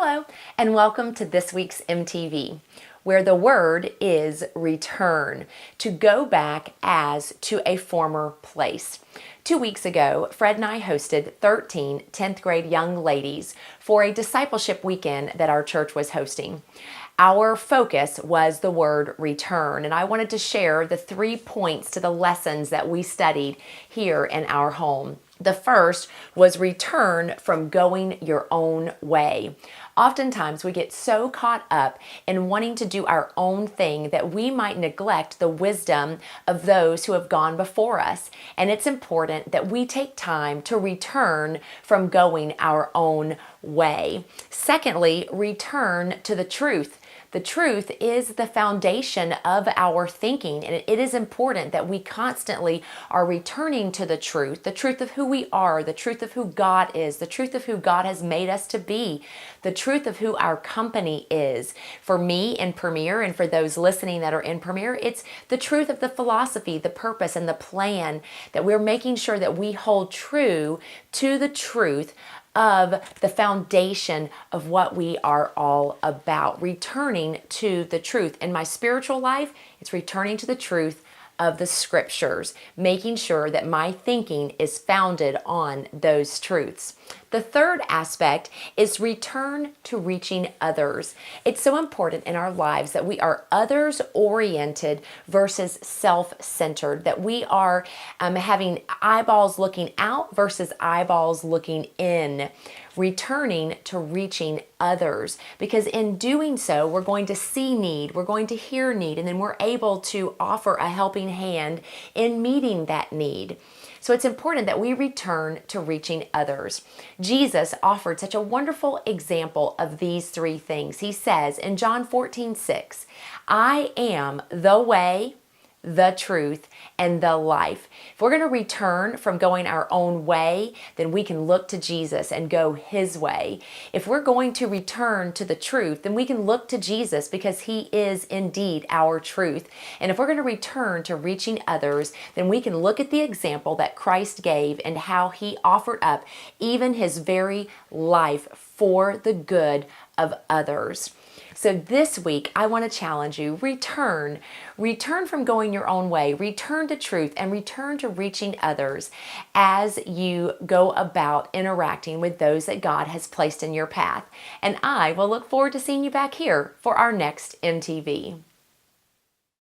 Hello, and welcome to this week's MTV, where the word is return, to go back as to a former place. 2 weeks ago, Fred and I hosted 13 10th grade young ladies for a discipleship weekend that our church was hosting. Our focus was the word return, and I wanted to share the 3 points to the lessons that we studied here in our home. The first was return from going your own way. Oftentimes we get so caught up in wanting to do our own thing that we might neglect the wisdom of those who have gone before us. And it's important that we take time to return from going our own way. Secondly, return to the truth. The truth is the foundation of our thinking, and it is important that we constantly are returning to the truth of who we are, the truth of who God is, the truth of who God has made us to be, the truth of who our company is. For me in Premier, and for those listening that are in Premier, it's the truth of the philosophy, the purpose, and the plan, that we're making sure that we hold true to the truth of the foundation of what we are all about, returning to the truth. In my spiritual life, it's returning to the truth of the scriptures, making sure that my thinking is founded on those truths. The third aspect is return to reaching others. It's so important in our lives that we are others-oriented versus self-centered, that we are having eyeballs looking out versus eyeballs looking in, returning to reaching others, because in doing so, we're going to see need, we're going to hear need, and then we're able to offer a helping hand in meeting that need. So it's important that we return to reaching others. Jesus offered such a wonderful example of these 3 things. He says in John 14:6, I am the way, the truth, and the life. If we're going to return from going our own way, then we can look to Jesus and go His way. If we're going to return to the truth, then we can look to Jesus because He is indeed our truth. And if we're going to return to reaching others, then we can look at the example that Christ gave and how He offered up even His very life for the good of others. So this week, I want to challenge you, return from going your own way, return to truth, and return to reaching others as you go about interacting with those that God has placed in your path. And I will look forward to seeing you back here for our next MTV.